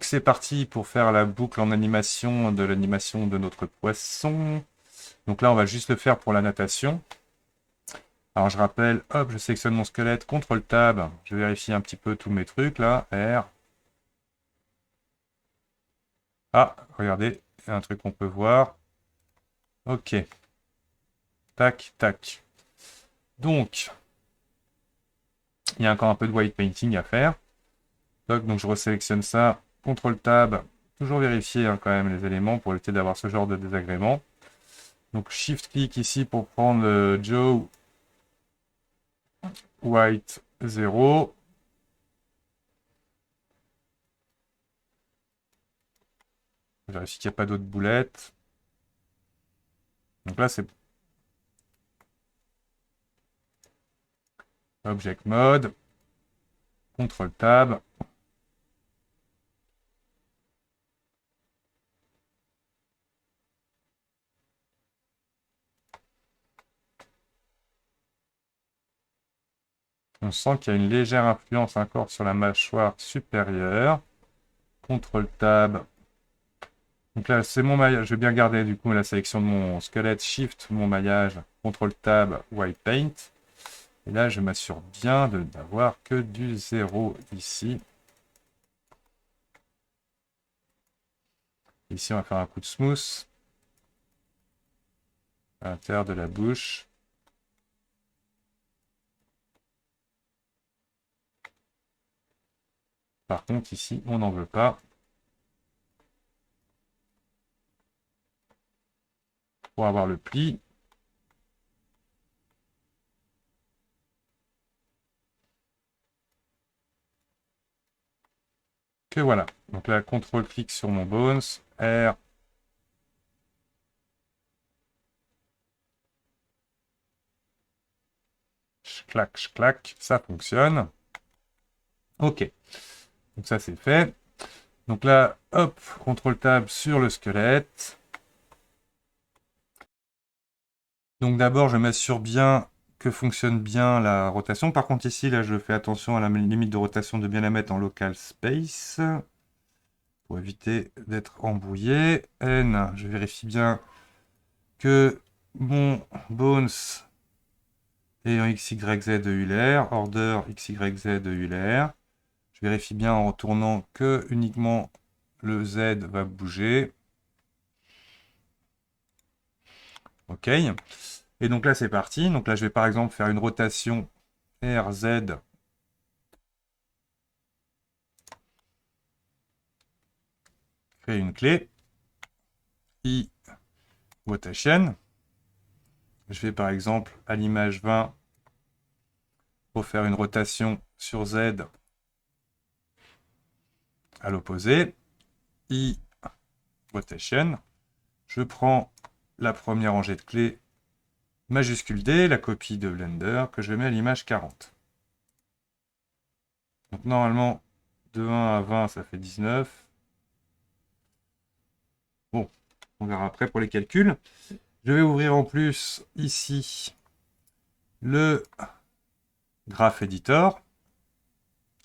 c'est parti pour faire la boucle en animation de l'animation de notre poisson. Donc là, on va juste le faire pour la natation. Alors je rappelle, hop, je sélectionne mon squelette, CTRL Tab, je vérifie un petit peu tous mes trucs là, R. Ah, regardez, il y a un truc qu'on peut voir. Ok, tac, tac. Donc, il y a encore un peu de white painting à faire. Donc je resélectionne ça, CTRL Tab, toujours vérifier quand même les éléments pour éviter d'avoir ce genre de désagrément. Donc Shift clic ici pour prendre le Joe White 0. Vérifie qu'il n'y a pas d'autres boulettes. Donc là c'est Object Mode, CTRL Tab. On sent qu'il y a une légère influence encore sur la mâchoire supérieure. CTRL Tab. Donc là, c'est mon maillage. Je vais bien garder du coup la sélection de mon squelette. Shift, mon maillage. CTRL Tab, White Paint. Et là, je m'assure bien de n'avoir que du 0 ici. Ici, on va faire un coup de smooth à l'intérieur de la bouche. Par contre, ici, on n'en veut pas. Pour avoir le pli. Que voilà. Donc là, CTRL-clic sur mon bones. R. Clac, clac. Ça fonctionne. Ok. Donc ça, c'est fait. Donc là, hop, CTRL-Tab sur le squelette. Donc d'abord, je m'assure bien que fonctionne bien la rotation. Par contre, ici, là, je fais attention à la limite de rotation de bien la mettre en local space. Pour éviter d'être embrouillé. N, je vérifie bien que mon bones est en XYZ de Euler. Order XYZ de Euler. Je vérifie bien en retournant que uniquement le Z va bouger. OK. Et donc là, c'est parti. Donc là, je vais par exemple faire une rotation RZ. Créer une clé. I rotation. Je vais par exemple à l'image 20 pour faire une rotation sur Z à l'opposé. I rotation. Je prends la première rangée de clés majuscule D, la copie de Blender, que je mets à l'image 40. Donc normalement, de 1 à 20, ça fait 19. Bon, on verra après pour les calculs. Je vais ouvrir en plus ici le Graph Editor.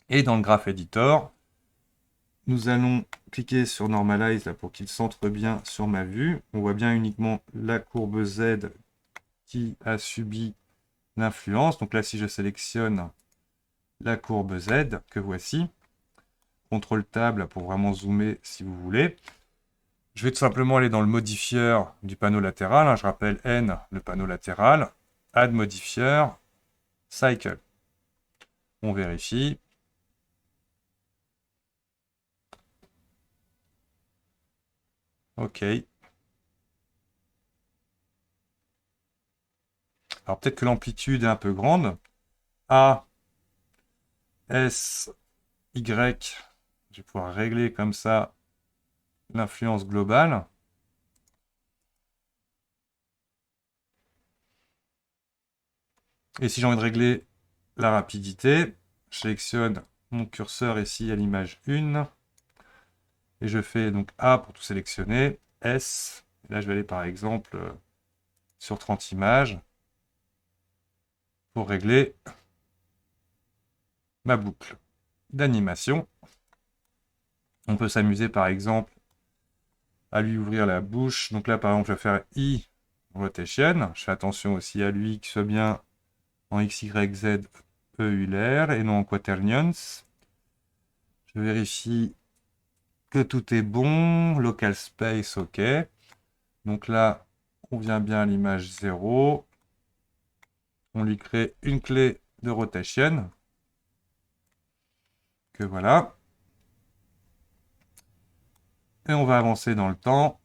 Et dans le Graph Editor, nous allons cliquer sur Normalize là, pour qu'il centre bien sur ma vue. On voit bien uniquement la courbe Z qui a subi l'influence. Donc là, si je sélectionne la courbe Z que voici, CTRL Tab pour vraiment zoomer si vous voulez. Je vais tout simplement aller dans le modifieur du panneau latéral. Je rappelle N, le panneau latéral. Add modifieur, Cycle. On vérifie. OK. Alors peut-être que l'amplitude est un peu grande. A, S, Y. Je vais pouvoir régler comme ça l'influence globale. Et si j'ai envie de régler la rapidité, je sélectionne mon curseur ici à l'image 1. Et je fais donc A pour tout sélectionner, S. Et là, je vais aller par exemple sur 30 images pour régler ma boucle d'animation. On peut s'amuser par exemple à lui ouvrir la bouche. Donc là, par exemple, je vais faire I rotation. Je fais attention aussi à lui qu'il soit bien en X, Y, Z Euler et non en quaternions. Je vérifie que tout est bon. Local space, OK. Donc là, on vient bien à l'image 0. On lui crée une clé de rotation. Que voilà. Et on va avancer dans le temps.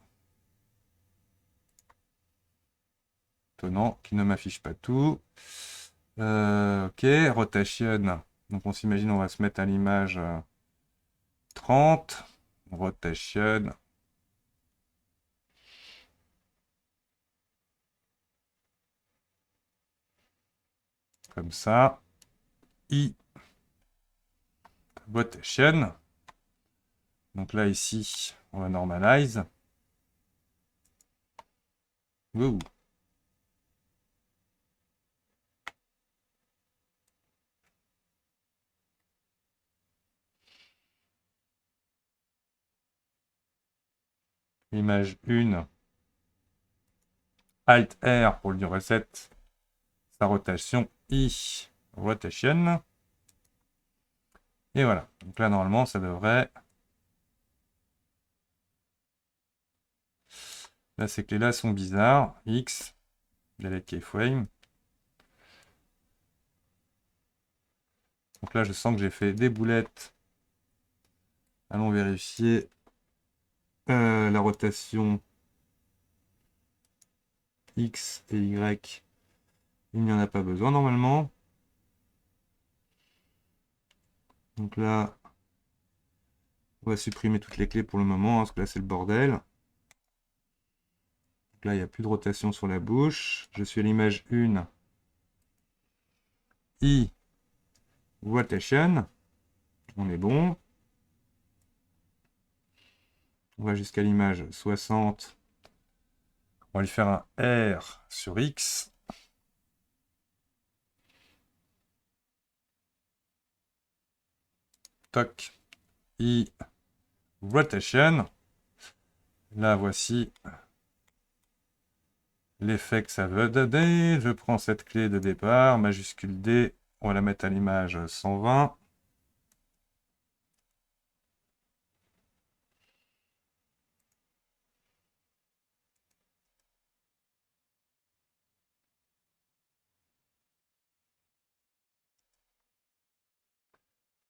Étonnant qu'il ne m'affiche pas tout. OK, rotation. Donc on s'imagine, on va se mettre à l'image 30. Rotation. Comme ça. I. Rotation. Donc là, ici, on va normalize. Ouh. Image 1. Alt R pour le reset. Sa rotation I. Rotation. Et voilà. Donc là, normalement, ça devrait... Là, ces clés-là sont bizarres. X. Delete keyframe. Donc là, je sens que j'ai fait des boulettes. Allons vérifier la rotation X et Y. Il n'y en a pas besoin normalement. Donc là, on va supprimer toutes les clés pour le moment, parce que là, c'est le bordel. Donc là, il n'y a plus de rotation sur la bouche. Je suis à l'image 1. I. Rotation. On est bon. On va jusqu'à l'image 60. On va lui faire un R sur X. Toc. I. Rotation. Là, voici l'effet que ça veut donner. Je prends cette clé de départ, majuscule D. On va la mettre à l'image 120.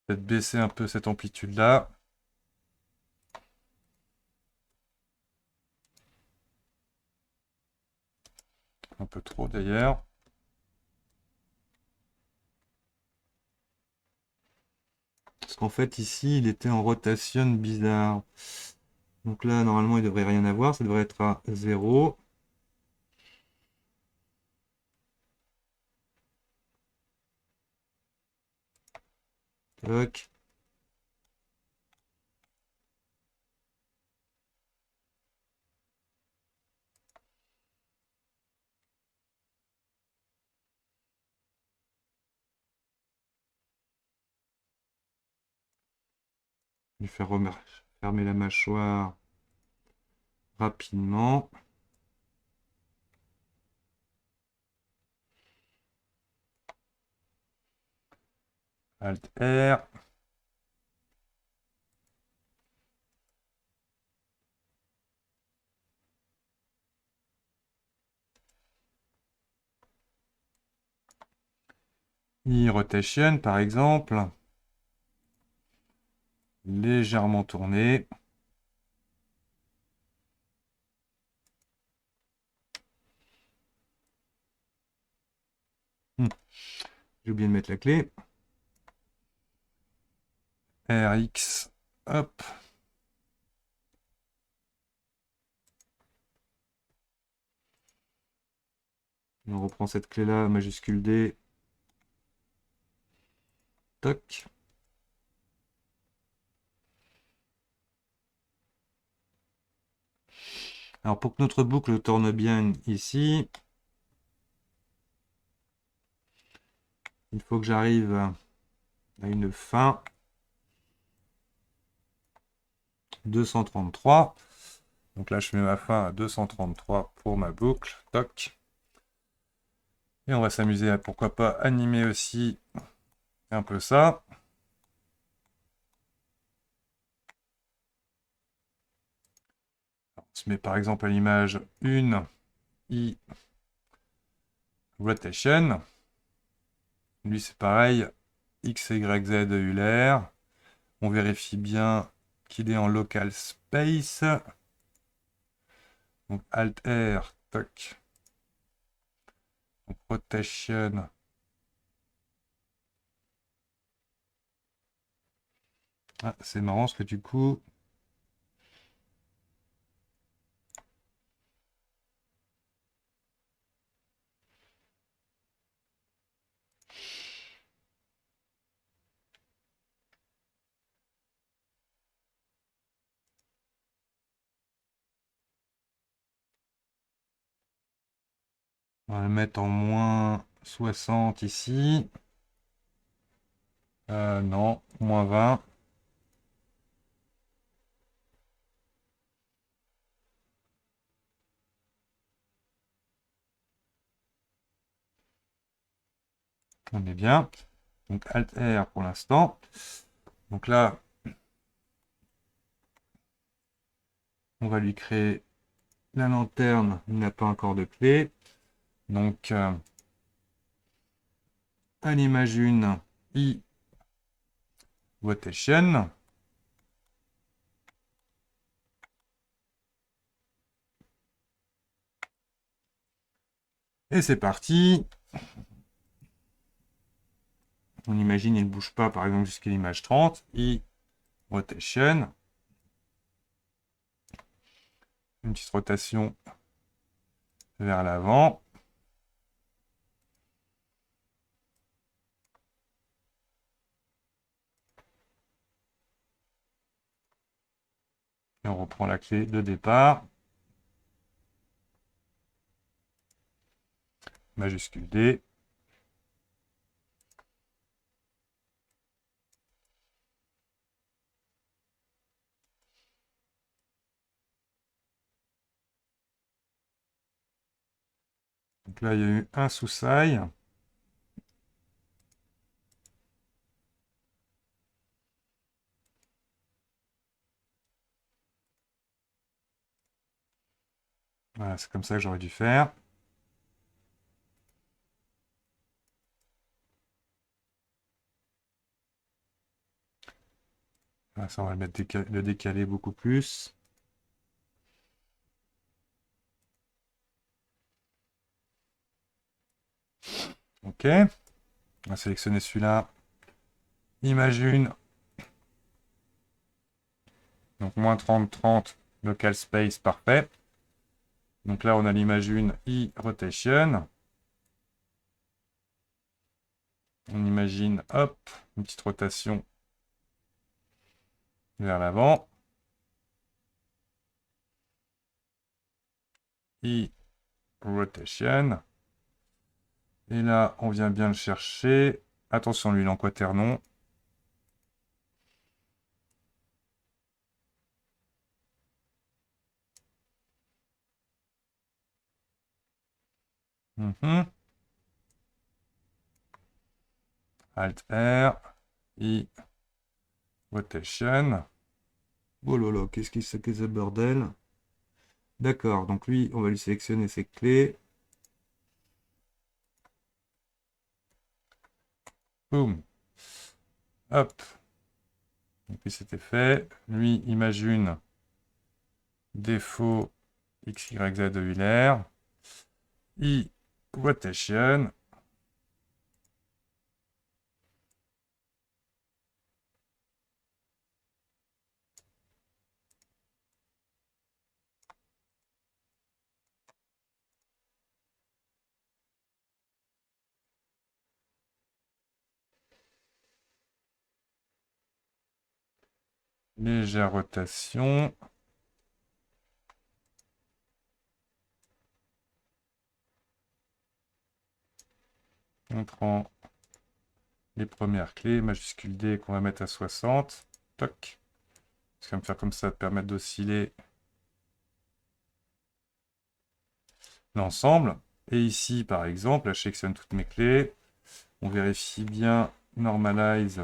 Peut-être baisser un peu cette amplitude-là. Un peu trop d'ailleurs. Parce qu'en fait, ici, il était en rotation bizarre. Donc là, normalement, il devrait rien avoir. Ça devrait être à 0. Toc. Je vais faire fermer la mâchoire rapidement. Alt R. E-rotation, par exemple. Légèrement tourné. J'ai oublié de mettre la clé. RX. Hop. On reprend cette clé-là, majuscule D. Toc. Alors pour que notre boucle tourne bien ici, il faut que j'arrive à une fin. 233. Donc là, je mets ma fin à 233 pour ma boucle. Toc. Et on va s'amuser à, pourquoi pas, animer aussi un peu ça. On se met par exemple à l'image 1 i rotation. Lui, c'est pareil. X, Y, Z, Euler. On vérifie bien qu'il est en local space. Donc Alt R, toc. Donc rotation. Ah, c'est marrant parce que du coup, on va le mettre en moins 60 ici. Non, moins 20. On est bien. Donc Alt R pour l'instant. Donc là, on va lui créer la lanterne. Il n'a pas encore de clé. Donc à l'image 1, I rotation. Et c'est parti. On imagine il ne bouge pas par exemple jusqu'à l'image 30. I rotation. Une petite rotation vers l'avant. Et on reprend la clé de départ. Majuscule D. Donc là, il y a eu un sous-sail. Voilà, c'est comme ça que j'aurais dû faire. Voilà, ça, on va le décaler beaucoup plus. OK. On va sélectionner celui-là. Image 1. Donc moins 30, 30. Local space, parfait. Donc là, on a l'image 1, I rotation. On imagine, hop, une petite rotation vers l'avant. I rotation. Et là, on vient bien le chercher. Attention, lui, il est en quaternon. Alt R. I rotation. Oh là là, qu'est-ce que c'est que ce bordel? D'accord, donc lui, on va lui sélectionner ses clés. Boum. Hop. Donc lui, c'était fait. Lui, image 1. Défaut X, Y, Z de Euler. I rotation. Légère rotation. On prend les premières clés, majuscule D qu'on va mettre à 60. Toc. Ce qui va me faire comme ça, permettre d'osciller l'ensemble. Et ici, par exemple, là, je sélectionne toutes mes clés. On vérifie bien Normalize.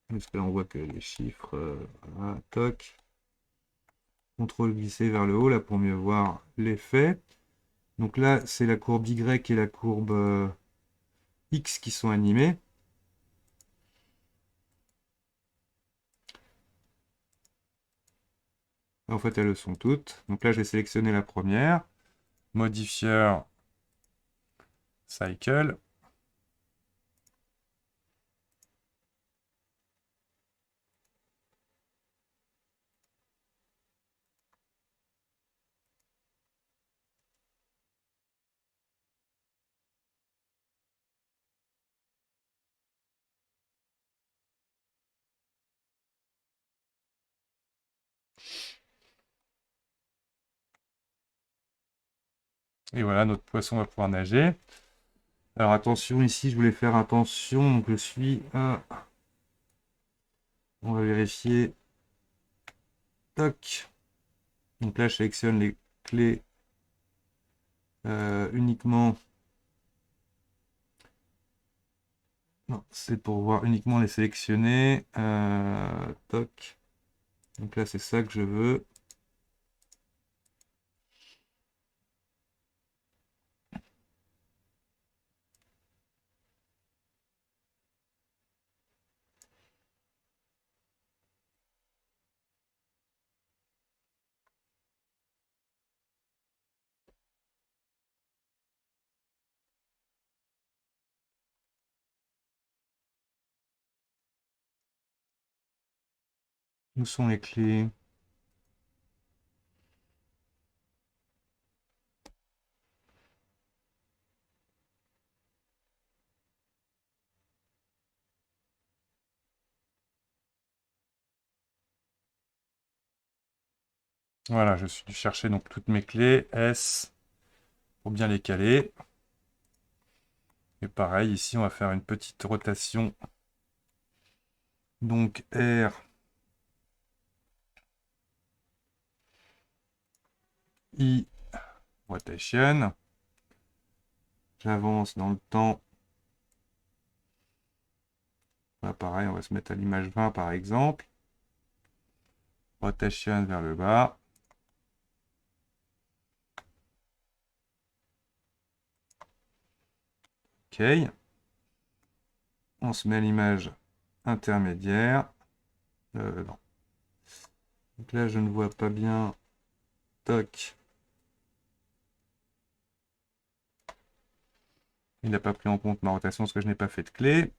Parce que là, on voit que les chiffres, voilà, toc. CTRL glisser vers le haut, là, pour mieux voir l'effet. Donc là, c'est la courbe Y et la courbe X qui sont animées. En fait, elles le sont toutes. Donc là, je vais sélectionner la première. Modifier Cycle. Et voilà, notre poisson va pouvoir nager. Alors attention, ici, je voulais faire attention. Donc je suis à... On va vérifier. Toc. Donc là, je sélectionne les clés uniquement. Non, c'est pour voir uniquement les sélectionner. Toc. Donc là, c'est ça que je veux. Où sont les clés? Voilà, je suis dû chercher donc toutes mes clés. S pour bien les caler. Et pareil, ici, on va faire une petite rotation. Donc R, I, rotation. J'avance dans le temps. Là, pareil, on va se mettre à l'image 20 par exemple. Rotation vers le bas. OK. On se met à l'image intermédiaire. Non. Donc là, je ne vois pas bien. Toc. Il n'a pas pris en compte ma rotation parce que je n'ai pas fait de clé.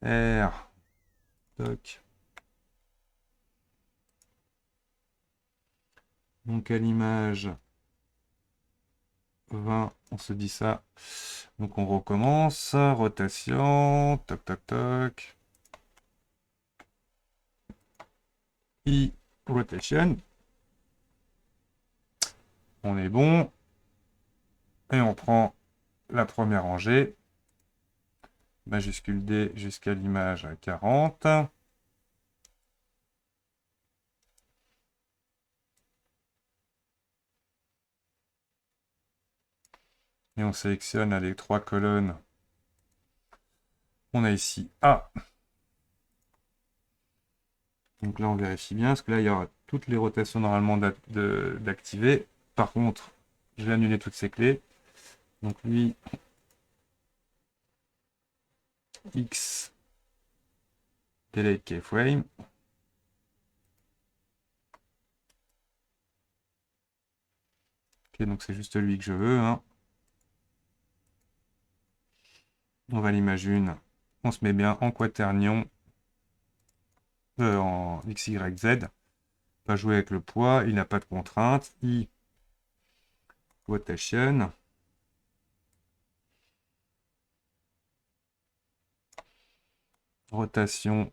R. Toc. Donc à l'image 20, on se dit ça. Donc on recommence. Rotation. Toc, toc, toc. I. Rotation. On est bon. Et on prend la première rangée. Majuscule D jusqu'à l'image 40. Et on sélectionne les trois colonnes. On a ici A. Donc là, on vérifie bien, parce que là, il y aura toutes les rotations normalement d'activer. Par contre, je vais annuler toutes ces clés. Donc lui, X, delete keyframe. Ok, donc c'est juste lui que je veux. Hein. On va l'image 1. On se met bien en quaternion. En X, Y, Z. Pas jouer avec le poids, il n'a pas de contrainte. I, rotation. Rotation.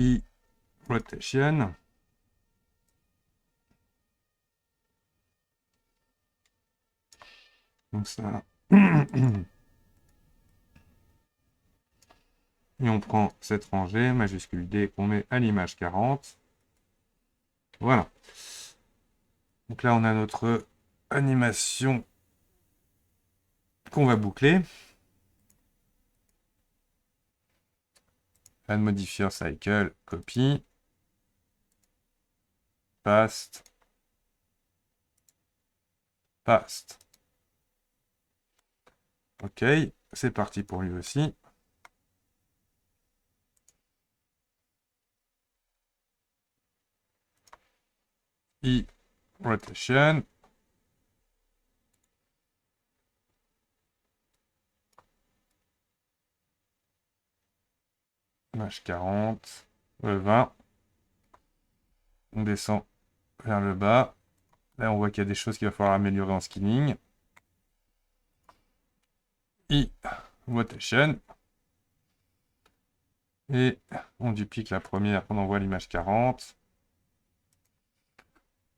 I rotation. Donc ça. Et on prend cette rangée, majuscule D, qu'on met à l'image 40. Voilà. Donc là, on a notre animation qu'on va boucler. Add modifier cycle, copy. Paste. Paste. Ok, c'est parti pour lui aussi. I rotation. Image 40. 20. On descend vers le bas. Là, on voit qu'il y a des choses qu'il va falloir améliorer en skinning. I rotation. Et on duplique la première, on envoie l'image 40.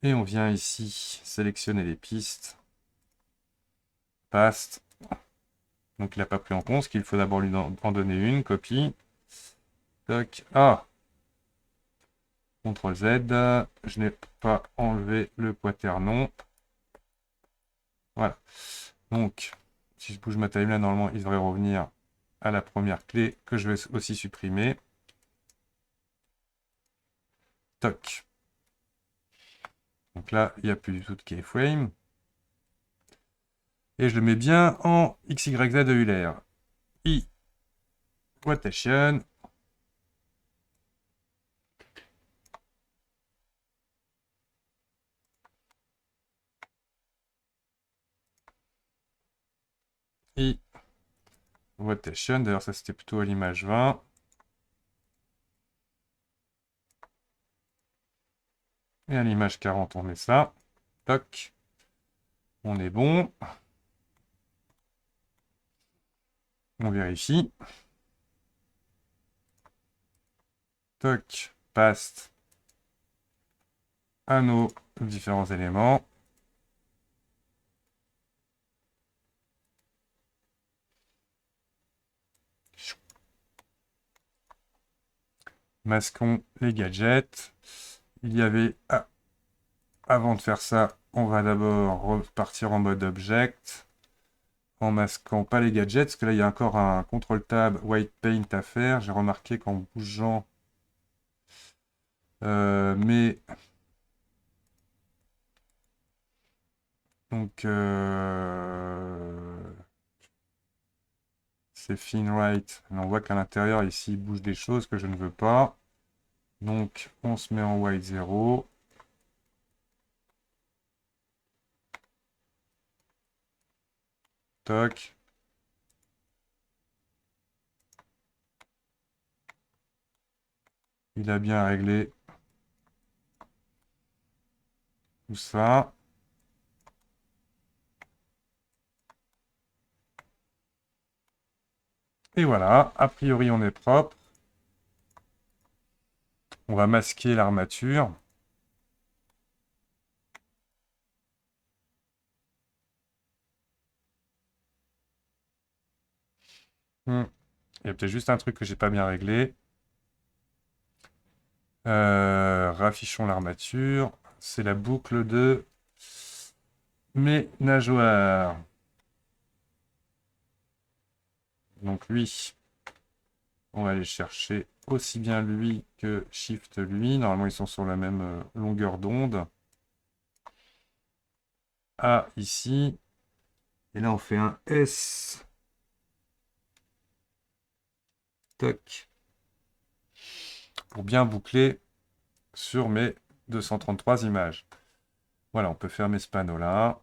Et on vient ici sélectionner les pistes. Paste. Donc il n'a pas pris en compte, qu'il faut d'abord lui en donner une, copie. Toc. Ah, CTRL Z. Je n'ai pas enlevé le quaternon. Voilà. Donc, si je bouge ma timeline, normalement, il devrait revenir à la première clé que je vais aussi supprimer. Toc. Donc là, il n'y a plus du tout de keyframe. Et je le mets bien en XYZ de Euler. I rotation. I rotation. D'ailleurs, ça c'était plutôt à l'image 20. Et à l'image 40, on met ça. Toc. On est bon. On vérifie. Toc. Paste à nos différents éléments. Masquons les gadgets. Il y avait... Ah, avant de faire ça, on va d'abord repartir en mode object. En masquant pas les gadgets, parce que là, il y a encore un contrôle-tab white paint à faire. J'ai remarqué qu'en bougeant mais donc c'est thin right. On voit qu'à l'intérieur ici il bouge des choses que je ne veux pas. Donc on se met en white 0. Toc. Il a bien réglé tout ça. Et voilà, a priori on est propre. On va masquer l'armature. Il y a peut-être juste un truc que j'ai pas bien réglé. Raffichons l'armature. C'est la boucle de mes nageoires. Donc lui, on va aller chercher aussi bien lui que Shift lui. Normalement, ils sont sur la même longueur d'onde. A ici. Et là, on fait un S. Toc. Pour bien boucler sur mes 233 images. Voilà, on peut fermer ce panneau-là.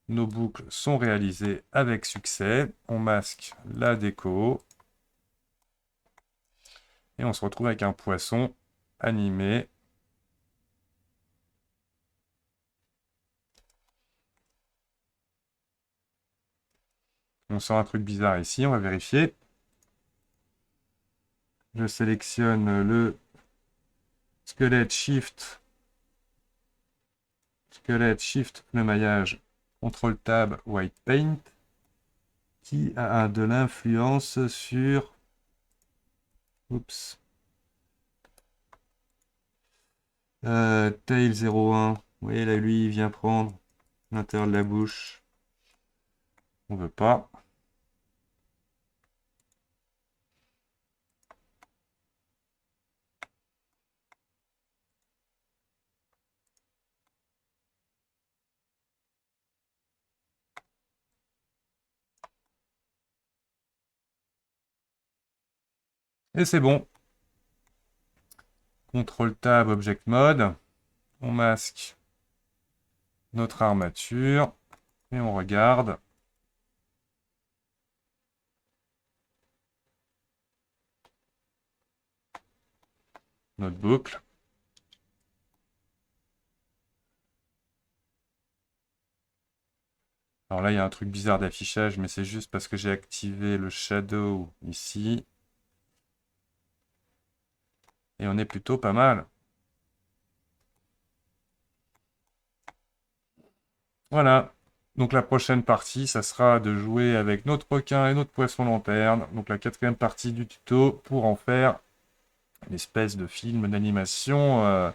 Nos boucles sont réalisées avec succès. On masque la déco. Et on se retrouve avec un poisson animé. On sent un truc bizarre ici, on va vérifier. Je sélectionne le squelette Shift, le maillage, CTRL Tab, White Paint, qui a de l'influence sur... Oups. Tail 01. Vous voyez là, lui, il vient prendre l'intérieur de la bouche. On veut pas. Et c'est bon. CTRL Tab, Object Mode. On masque notre armature. Et on regarde. Notre boucle. Alors là, il y a un truc bizarre d'affichage, mais c'est juste parce que j'ai activé le shadow ici. Et on est plutôt pas mal. Voilà. Donc la prochaine partie, ça sera de jouer avec notre requin et notre poisson lanterne. Donc la quatrième partie du tuto pour en faire une espèce de film d'animation